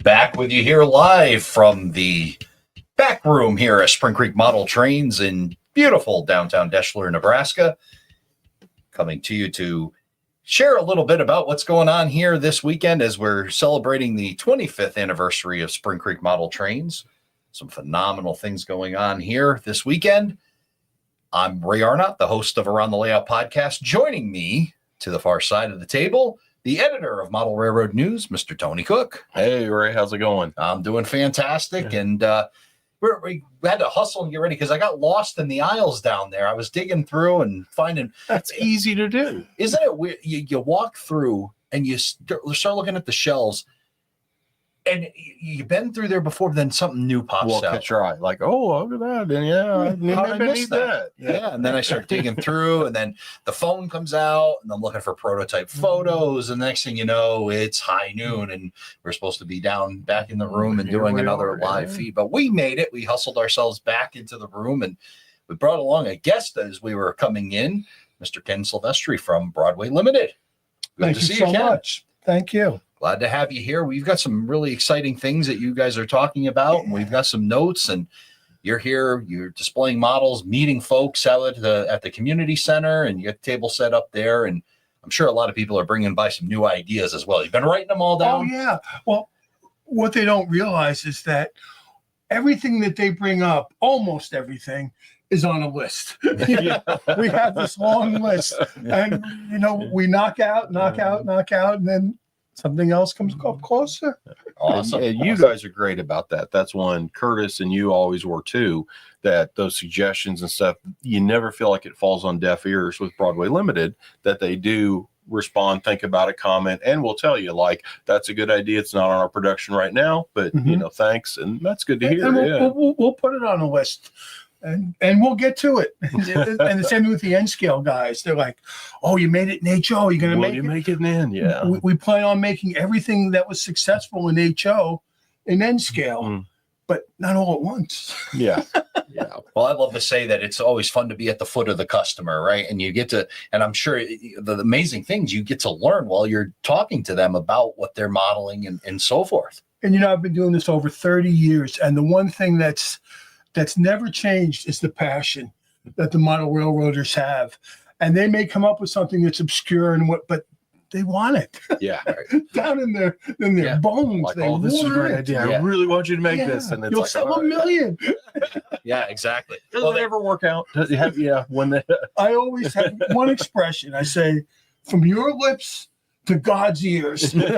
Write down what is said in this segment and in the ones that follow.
Back with you here live from the back room here at Spring Creek Model Trains in beautiful downtown Deshler, Nebraska. Coming to you to share a little bit about what's going on here this weekend as we're celebrating the 25th anniversary of Spring Creek Model Trains. Some phenomenal things going on here this weekend. I'm Ray Arnott, the host of Around the Layout podcast. Joining me to the far side of the table, the editor of Model Railroad News, Mr. Tony Cook. Hey, Ray, how's it going? I'm doing fantastic. Yeah. And we had to hustle and get ready because I got lost in the aisles down there. I was digging through and finding. That's easy to do. Isn't it weird? You walk through and you start looking at the shelves, and you've been through there before, then something new pops out. Catch your eye. Like, oh, look at that. And yeah, I didn't need that. Yeah. And then I start digging through, and then the phone comes out, and I'm looking for prototype photos. And the next thing you know, it's high noon, and we're supposed to be down back in the room and doing another live feed. But we made it. We hustled ourselves back into the room, and we brought along a guest as we were coming in, Mr. Ken Silvestri from Broadway Limited. Thank you so much. Thank you. Glad to have you here. We've got some really exciting things that you guys are talking about, and we've got some notes, and you're here, you're displaying models, meeting folks out at the community center, and you got the table set up there, and I'm sure a lot of people are bringing by some new ideas as well. You've been writing them all down? Oh, yeah. Well, what they don't realize is that everything that they bring up, almost everything, is on a list. We have this long list, and, we knock out, and then something else comes up closer. Awesome. And you guys are great about that. That's one Curtis and you always were too, that those suggestions and stuff, you never feel like it falls on deaf ears with Broadway Limited, that they do respond, think about it, comment, and we'll tell you, like, that's a good idea. It's not on our production right now, but, thanks. And that's good to hear. And we'll put it on a list. And we'll get to it. And the same with the N scale guys. They're like, "Oh, you made it in HO. You're gonna make it in N." Yeah. We plan on making everything that was successful in HO in N scale, but not all at once. Yeah. Yeah. Well, I love to say that it's always fun to be at the foot of the customer, right? And you get to, and I'm sure the amazing things you get to learn while you're talking to them about what they're modeling and so forth. And I've been doing this over 30 years, and the one thing that's never changed is the passion that the model railroaders have. And they may come up with something that's obscure but they want it. Yeah. Down in their bones. Like, they this is a great idea. Yeah. I really want you to make this. And it's you'll like, sell $1 million. Yeah, exactly. Does it ever work out? I always have one expression. I say, from your lips to God's ears. Bring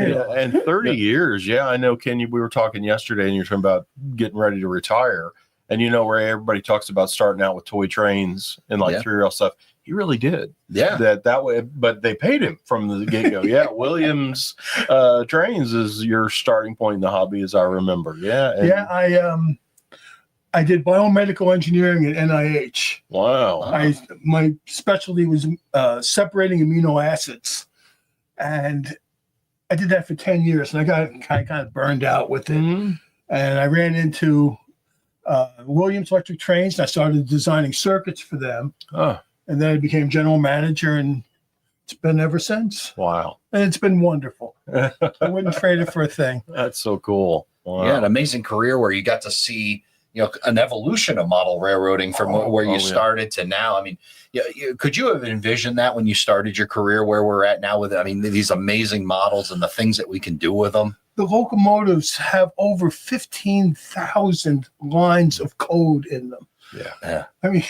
it on. And 30 years. Yeah, I know, Ken, we were talking yesterday and you're talking about getting ready to retire. And where everybody talks about starting out with toy trains and three-rail stuff. He really did. Yeah. That way, but they paid him from the get-go. Yeah, Williams Trains is your starting point in the hobby, as I remember. Yeah. And I did biomedical engineering at NIH. Wow. My specialty was separating amino acids. And I did that for 10 years, and I got kind of burned out with it. Mm-hmm. And I ran into Williams Electric Trains, and I started designing circuits for them. Oh. And then I became general manager, and it's been ever since. Wow. And it's been wonderful. I wouldn't trade it for a thing. That's so cool. Wow. Yeah, an amazing career where you got to see an evolution of model railroading from where you started to now. I mean, could you have envisioned that when you started your career where we're at now with, these amazing models and the things that we can do with them? The locomotives have over 15,000 lines of code in them. Yeah. I mean,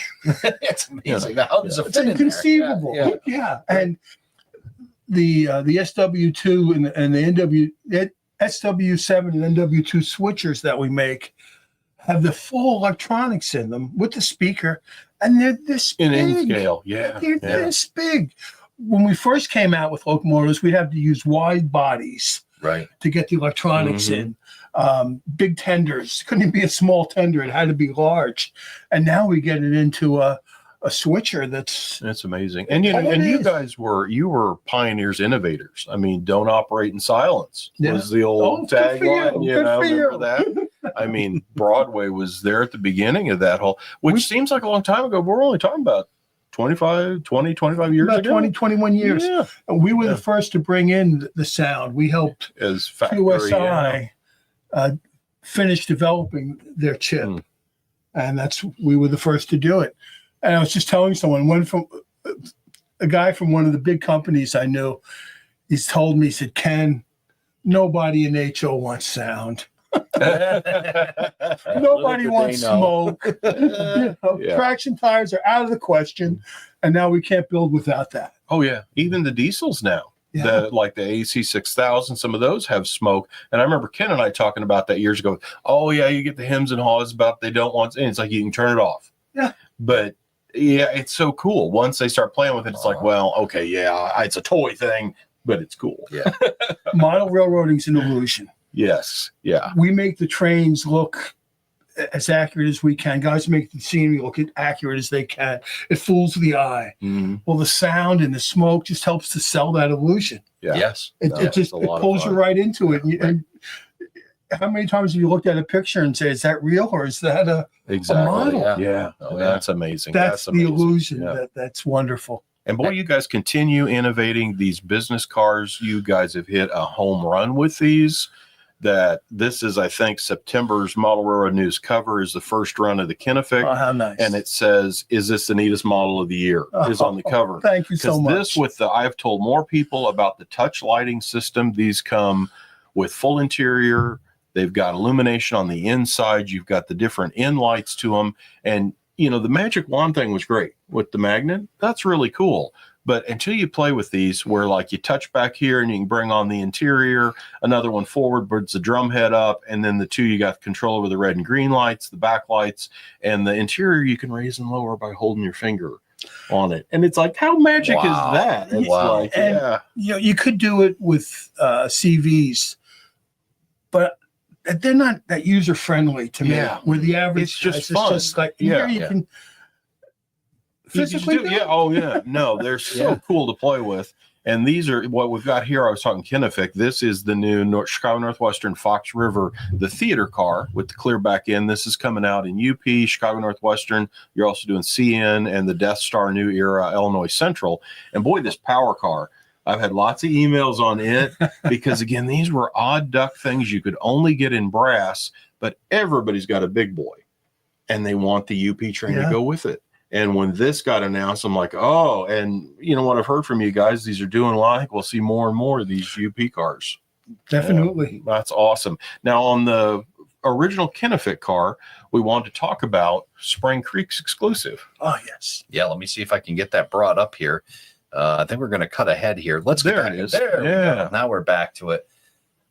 it's amazing. How does it fit in there? Inconceivable. Yeah. And the SW2 and the SW7 and NW2 switchers that we make have the full electronics in them with the speaker, and they're this big. In scale, yeah. They're this big. When we first came out with locomotives, we'd have to use wide bodies to get the electronics in. Big tenders. Couldn't even be a small tender. It had to be large. And now we get it into a a switcher that's amazing. And you guys were pioneers, innovators. I mean, don't operate in silence was the old tagline. Remember that? I mean, Broadway was there at the beginning of that whole, which seems like a long time ago. We're only talking about 25 years about ago. 21 years. Yeah. And we were the first to bring in the sound. We helped as factory, QSI finish developing their chip. And we were the first to do it. And I was just telling someone, a guy from one of the big companies I knew, he's told me, he said, Ken, nobody in HO wants sound. Nobody wants smoke. Traction tires are out of the question. And now we can't build without that. Oh, yeah. Even the diesels now. Like the AC 6000, some of those have smoke. And I remember Ken and I talking about that years ago. Oh, yeah, you get the hems and haws about they don't want, and it's like you can turn it off. Yeah. But yeah, it's so cool. Once they start playing with it, it's like, well, okay, yeah, it's a toy thing, but it's cool. Yeah. Model railroading's an illusion. Yes. Yeah. We make the trains look as accurate as we can. Guys make the scenery look as accurate as they can. It fools the eye. Well, the sound and the smoke just helps to sell that illusion. Yeah. Yes. It pulls you right into it. And how many times have you looked at a picture and say, is that real or is that a model? Yeah. That's amazing. That's the illusion. That's wonderful. And boy, you guys continue innovating these business cars. You guys have hit a home run with these. That this is, I think, September's Model Railroad News cover is the first run of the Kinefic. Oh, how nice. And it says, is this the neatest model of the year? Is on the cover. Thank you so much. This I've told more people about the touch lighting system. These come with full interior. They've got illumination on the inside. You've got the different end lights to them. And, the magic wand thing was great with the magnet. That's really cool. But until you play with these, where like you touch back here and you can bring on the interior, another one forward brings the drum head up, and then the two you got control over the red and green lights, the back lights, and the interior you can raise and lower by holding your finger on it. And it's like, how magic is that? It's like, you could do it with CVs, but they're not that user friendly to me. Yeah, where the average it's just fun. It's just like you can. Physically, no, they're so cool to play with. And these are what we've got here. I was talking Kinefic. This is the new Chicago Northwestern Fox River, the theater car with the clear back end. This is coming out in UP, Chicago Northwestern. You're also doing CN and the Death Star New Era, Illinois Central. And boy, this power car, I've had lots of emails on it because, again, these were odd duck things you could only get in brass, but everybody's got a big boy and they want the UP train to go with it. And when this got announced, I'm like, oh, and what I've heard from you guys, these are doing well. I think we'll see more and more of these UP cars. Definitely. That's awesome. Now, on the original Kinefic car, we wanted to talk about Spring Creek's exclusive. Oh, yes. Yeah, let me see if I can get that brought up here. I think we're going to cut ahead here. Let's get back. It is. There we go. Now we're back to it.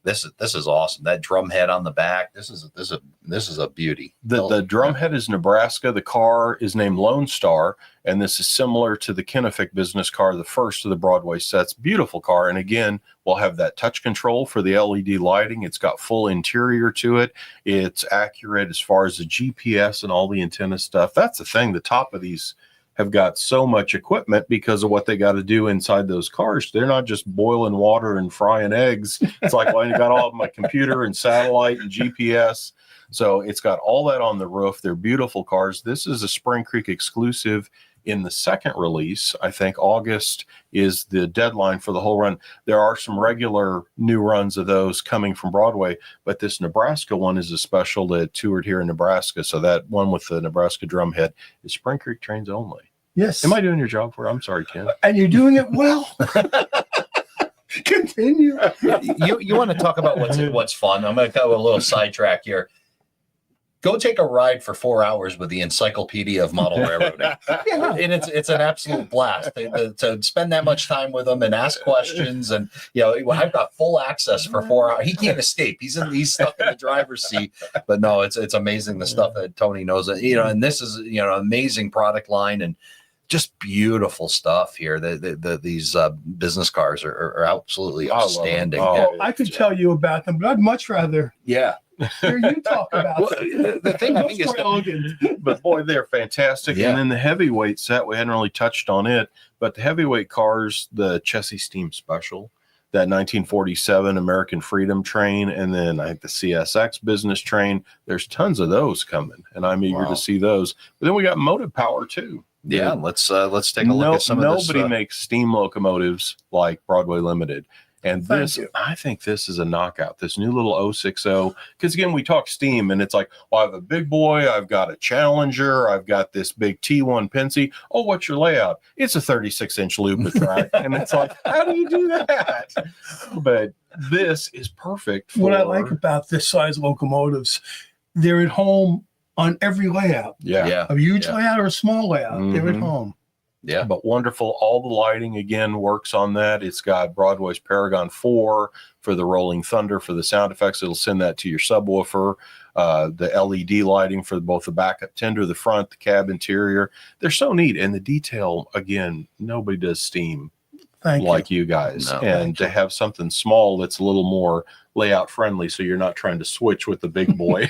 This is awesome. That drum head on the back. This is a beauty. The drum head is Nebraska. The car is named Lone Star, and this is similar to the Kinefic business car, the first of the Broadway sets. Beautiful car, and again, we'll have that touch control for the LED lighting. It's got full interior to it. It's accurate as far as the GPS and all the antenna stuff. That's the thing. The top of these have got so much equipment because of what they got to do inside those cars. They're not just boiling water and frying eggs. It's like, well, I got all of my computer and satellite and GPS. So it's got all that on the roof. They're beautiful cars. This is a Spring Creek exclusive in the second release. I think August is the deadline for the whole run. There are some regular new runs of those coming from Broadway, but this Nebraska one is a special that toured here in Nebraska. So that one with the Nebraska drum head is Spring Creek trains only. Yes. Am I doing your job for? I'm sorry, Ken. And you're doing it well. Continue. You want to talk about what's fun? I'm going to go a little sidetrack here. Go take a ride for 4 hours with the Encyclopedia of Model Railroading. And it's an absolute blast to spend that much time with them and ask questions. And, I've got full access for 4 hours. He can't escape. He's stuck in the driver's seat. But no, it's amazing the stuff that Tony knows. And this is, an amazing product line and just beautiful stuff here. These business cars are absolutely outstanding. I could tell you about them, but I'd much rather. Yeah. Hear you talk about Well, it. the thing I think is Most elegant. But boy, they're fantastic. Yeah. And then the heavyweight set, we hadn't really touched on it, but the heavyweight cars, the Chessie Steam Special, that 1947 American Freedom train, and then I think the CSX business train, there's tons of those coming, and I'm eager to see those. But then we got motive power too. Yeah, let's take a look at some of this. Nobody makes steam locomotives like Broadway Limited. And this, I think this is a knockout. This new little 060, because again, we talk steam, and it's like, well, I have a big boy, I've got a Challenger, I've got this big T1 Pensy. Oh, what's your layout? It's a 36-inch loop track, and it's like, how do you do that? But this is perfect. For, what I like about this size locomotives, they're at home on every layout. Yeah. A huge layout or a small layout, they're at Mhm. home. Yeah. But wonderful. All the lighting again works on that. It's got Broadway's Paragon 4 for the Rolling Thunder for the sound effects. It'll send that to your subwoofer. The LED lighting for both the backup tender, the front, the cab interior. They're so neat. And the detail, again, nobody does steam like you guys. No, and to have something small that's a little more layout friendly, so you're not trying to switch with the big boy.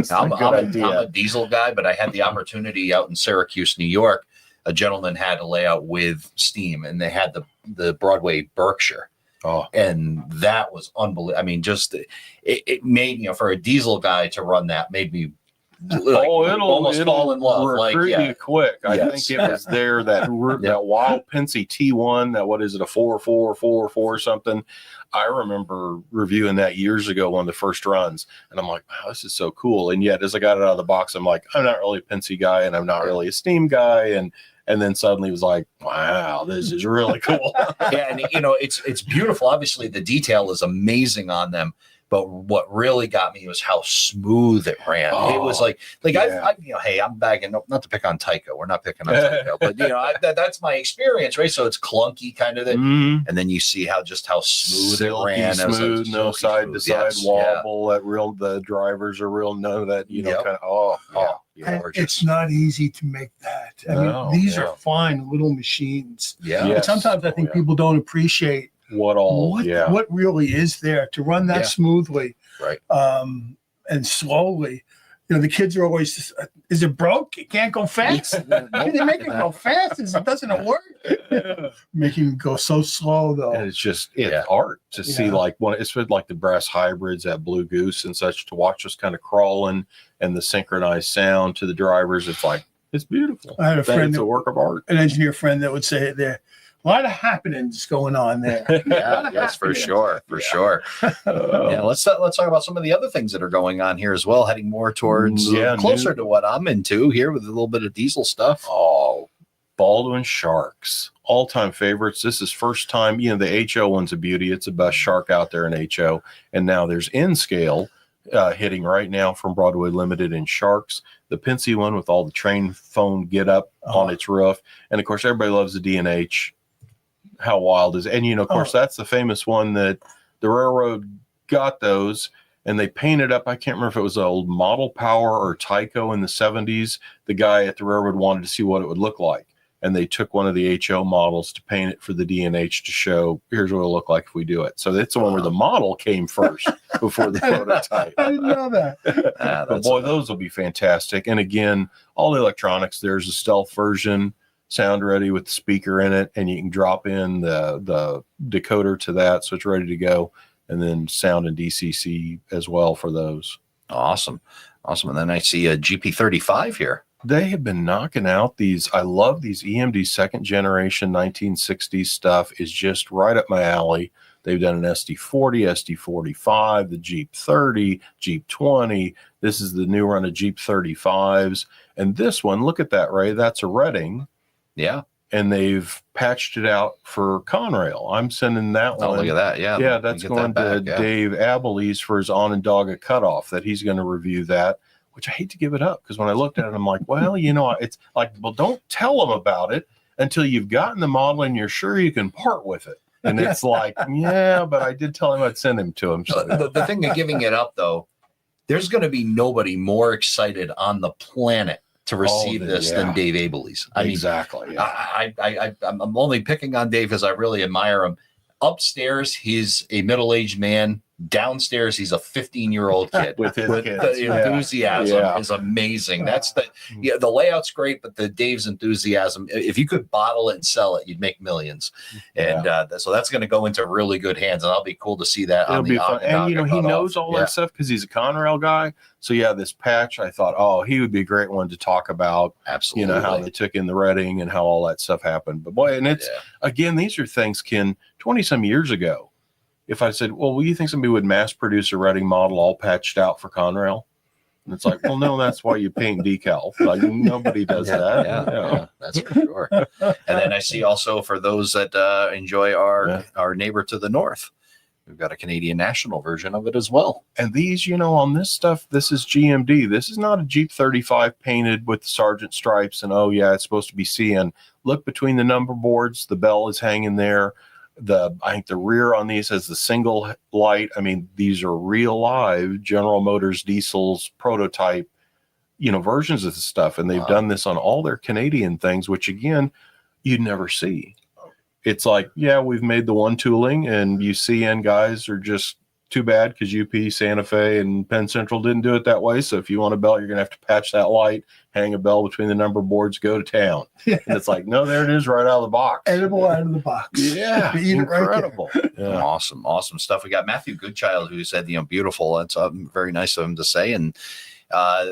I'm a diesel guy, but I had the opportunity out in Syracuse, New York. A gentleman had a layout with steam, and they had the Broadway Berkshire. Oh, and that was unbelievable. I mean, just it made, for a diesel guy to run that made me it'll almost fall in love. Recruit you quick. I think it was there that wild Pensy T1. That what is it, a 4444 something? I remember reviewing that years ago, one of the first runs, and I'm like, wow, this is so cool. And yet, as I got it out of the box, I'm like, I'm not really a Pensy guy, and I'm not really a steam guy, and then suddenly it was like, wow, this is really cool. Yeah, and it's beautiful. Obviously, the detail is amazing on them. But what really got me was how smooth it ran. It was like hey, I'm bagging, not to pick on Tyco. We're not picking on Tyco, but that's my experience, right? So it's clunky kind of thing, and then you see how smooth Silky it ran. Smooth, no side to side wobble. That the drivers are real. None of that, kind of. It's not easy to make that. I mean, these are fine little machines. Yeah, but sometimes I think people don't appreciate what really is there to run that smoothly, right? And slowly. The kids are always just, is it broke? It can't go fast. Can they make it go fast? Doesn't it work? Making it go so slow though. And it's art to see it's like the brass hybrids at Blue Goose and such, to watch us kind of crawling and the synchronized sound to the drivers. It's beautiful. I had a friend, it's a work of art. An engineer friend that would say there. A lot of happenings going on there. Yes, for sure. Let's talk about some of the other things that are going on here as well, heading more towards closer to what I'm into here with a little bit of diesel stuff. Oh, Baldwin Sharks, all-time favorites. This is first time. The HO one's a beauty. It's the best shark out there in HO, and now there's N scale hitting right now from Broadway Limited in Sharks. The Pensy one with all the train phone get up on its roof, and of course everybody loves the D&H. How wild is it? And of course that's the famous one that the railroad got those, and they painted up. I can't remember if it was old Model Power or Tyco in the 70s. The guy at the railroad wanted to see what it would look like, and they took one of the HO models to paint it for the D&H to show, here's what it'll look like if we do it. So that's the one where the model came first before the prototype. I didn't know that. But boy, those will be fantastic. And again, all the electronics, there's a stealth version, sound ready with the speaker in it, and you can drop in the decoder to that, so it's ready to go, and then sound and DCC as well for those. Awesome. And then I see a GP35 here. They have been knocking out these. I love these EMD second generation 1960s stuff. Is just right up my alley. They've done an SD40, SD45, the Jeep 30, Jeep 20. This is the new run of Jeep 35s. And this one, look at that, Ray. That's a Redding. Yeah. And they've patched it out for Conrail. I'm sending that one. Oh, look at that. Yeah. Yeah, that's going to Dave Abeles for his On and Dog a Cutoff, that he's going to review that, which I hate to give it up, because when I looked at it, I'm like, well, it's like, well, don't tell them about it until you've gotten the model and you're sure you can part with it. And it's like, yeah, but I did tell him I'd send him to him. So. The thing of giving it up, though, there's going to be nobody more excited on the planet to receive this than Dave Abeles. Exactly. I'm only picking on Dave because I really admire him. Upstairs, he's a middle-aged man Downstairs, he's a 15-year-old kid with his kids. the enthusiasm Yeah. is amazing. That's the layout's great, but the Dave's enthusiasm, if you could bottle it and sell it, you'd make millions. And so that's going to go into really good hands, and I'll be cool to see that. It'll be fun. And he knows all Yeah. that stuff because he's a Conrail guy. So this patch, I thought, oh, he would be a great one to talk about. Absolutely. How they took in the Reading and how all that stuff happened. But boy, and it's again, these are things, Ken, 20 some years ago. If I said, well, you think somebody would mass produce a Reading model all patched out for Conrail? And it's like, well, no, that's why you paint decal. Like nobody does that. Yeah, that's for sure. And then I see also for those that enjoy our neighbor to the north, we've got a Canadian National version of it as well. And these, on this stuff, this is GMD. This is not a Jeep 35 painted with Sergeant stripes and, it's supposed to be CN. Look between the number boards. The bell is hanging there. I think the rear on these has the single light. I mean, these are real live General Motors diesels prototype, versions of the stuff. And they've done this on all their Canadian things, which again, you'd never see. It's like, we've made the one tooling, and you CN guys are just too bad because UP, Santa Fe, and Penn Central didn't do it that way. So if you want a bell, you're going to have to patch that light, hang a bell between the number boards, go to town. And it's like, no, there it is right out of the box. Edible out of the box. Yeah, incredible. Right, awesome stuff. We got Matthew Goodchild, who said, beautiful. That's very nice of him to say. And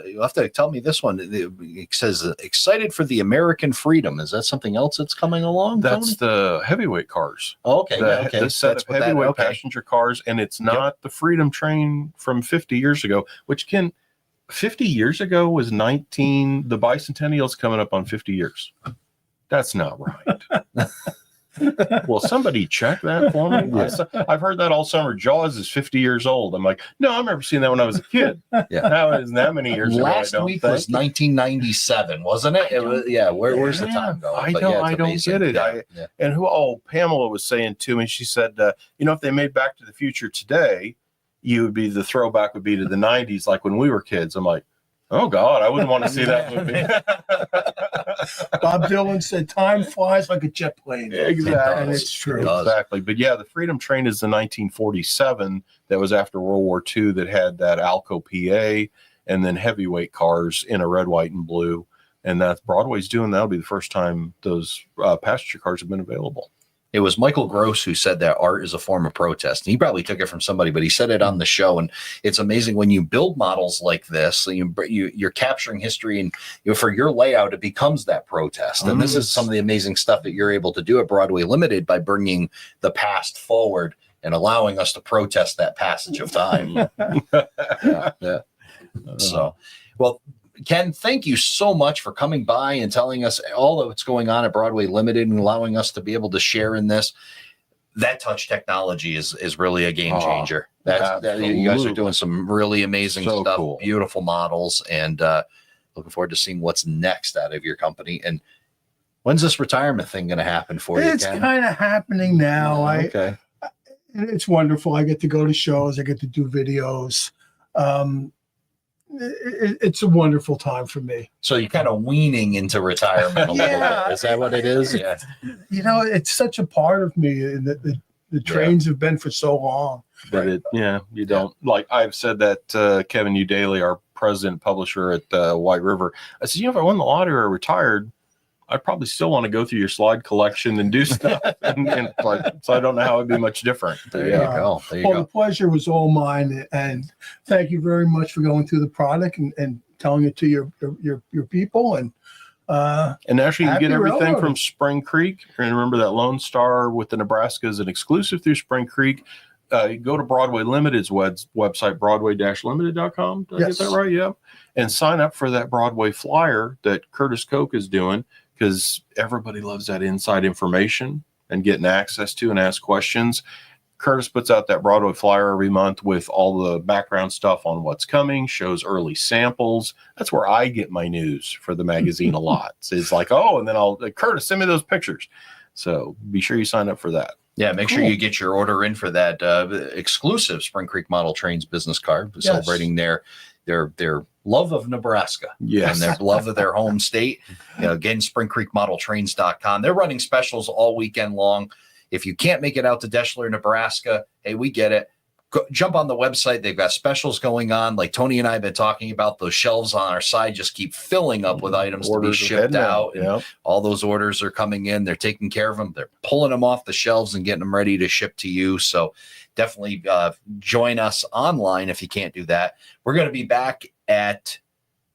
you'll have to tell me this one. It says, excited for the American freedom. Is that something else that's coming along? That's the heavyweight cars. Oh, okay. The set of heavyweight passenger cars. And it's not the Freedom Train from 50 years ago, which 50 years ago was the bicentennial's coming up on 50 years. That's not right. Well, somebody check that for me. I've heard that all summer. Jaws is 50 years old. I'm like, no, I remember seeing that when I was a kid. That wasn't that many years ago. Last week was 1997, wasn't it? Where's the time going? I don't get it. And Pamela was saying to me, she said, if they made Back to the Future today, the throwback would be to the 90s, like when we were kids. I'm like, oh God, I wouldn't want to see that movie. Bob Dylan said, time flies like a jet plane. Exactly. And it's true. Exactly. But the Freedom Train is the 1947 that was after World War II that had that Alco PA and then heavyweight cars in a red, white, and blue. And that's Broadway's doing. That'll be the first time those passenger cars have been available. It was Michael Gross who said that art is a form of protest. And he probably took it from somebody, but he said it on the show. And it's amazing when you build models like this, you're capturing history, and for your layout, it becomes that protest. And this is some of the amazing stuff that you're able to do at Broadway Limited by bringing the past forward and allowing us to protest that passage of time. So, well, Ken, thank you so much for coming by and telling us all of what's going on at Broadway Limited and allowing us to be able to share in this. That touch technology is really a game changer. You guys are doing some really amazing stuff, cool. Beautiful models, and looking forward to seeing what's next out of your company. And when's this retirement thing going to happen for you, It's kind of happening now. Okay. It's wonderful. I get to go to shows. I get to do videos. It's a wonderful time for me. So you're kind of weaning into retirement a little bit. Is that what it is? Yeah. It's such a part of me. The trains have been for so long. But you don't. Like I've said that Kevin Udaly, our president publisher at White River, I said, if I won the lottery or retired, I probably still want to go through your slide collection and do stuff. and so I don't know how it'd be much different. There you go. The pleasure was all mine. And thank you very much for going through the product and telling it to your people. And actually, you get everything from Spring Creek. And remember that Lone Star with the Nebraska is an exclusive through Spring Creek. You go to Broadway Limited's website, broadway-limited.com. Did I get that right? Yeah. And sign up for that Broadway flyer that Curtis Koch is doing, because everybody loves that inside information and getting access to and ask questions. Curtis puts out that Broadway flyer every month with all the background stuff on what's coming, shows early samples. That's where I get my news for the magazine a lot. So it's like, and then Curtis, send me those pictures. So be sure you sign up for that. Yeah, make sure you get your order in for that exclusive Spring Creek Model Trains business card, celebrating their love of Nebraska and their love of their home state. Again, springcreekmodeltrains.com. They're running specials all weekend long. If you can't make it out to Deshler, Nebraska, hey, we get it. jump on the website. They've got specials going on. Like Tony and I have been talking about, those shelves on our side just keep filling up with items to be shipped out. And all those orders are coming in. They're taking care of them. They're pulling them off the shelves and getting them ready to ship to you. So definitely join us online if you can't do that. We're going to be back at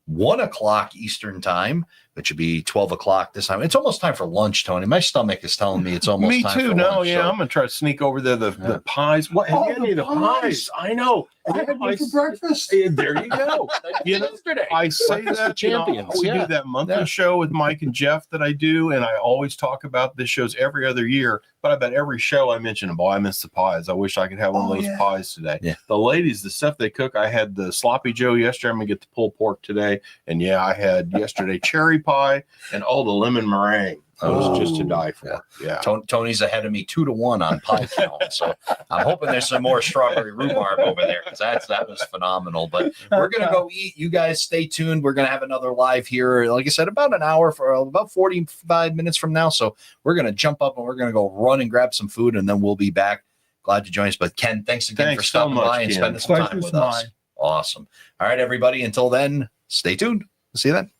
1 o'clock Eastern time, which would be 12 o'clock this time. It's almost time for lunch, Tony. My stomach is telling me it's almost me time too. for No, lunch. yeah, So I'm gonna try to sneak over there. The pies. What? Have you had any of the pies? I know. I had one for breakfast. There you go. yesterday. I say Breakfast that with champions. we Yeah. do that monthly Yeah. show with Mike and Jeff that I do, and I always talk about this shows every other year. But I bet every show I mention, boy, I miss the pies. I wish I could have one of those pies today. Yeah. The ladies, the stuff they cook. I had the sloppy Joe yesterday. I'm gonna get the pulled pork today, and yeah, I had yesterday cherry pie and all the lemon meringue. It was just to die for. Yeah. Tony's ahead of me 2-1 on pie count. So I'm hoping there's some more strawberry rhubarb over there, because that was phenomenal. But we're going to go eat. You guys stay tuned. We're going to have another live here, like I said, about an hour, for about 45 minutes from now. So we're going to jump up and we're going to go run and grab some food, and then we'll be back. Glad to join us. But Ken, thanks again for stopping by and spending some time with us. Awesome. All right, everybody. Until then, stay tuned. See you then.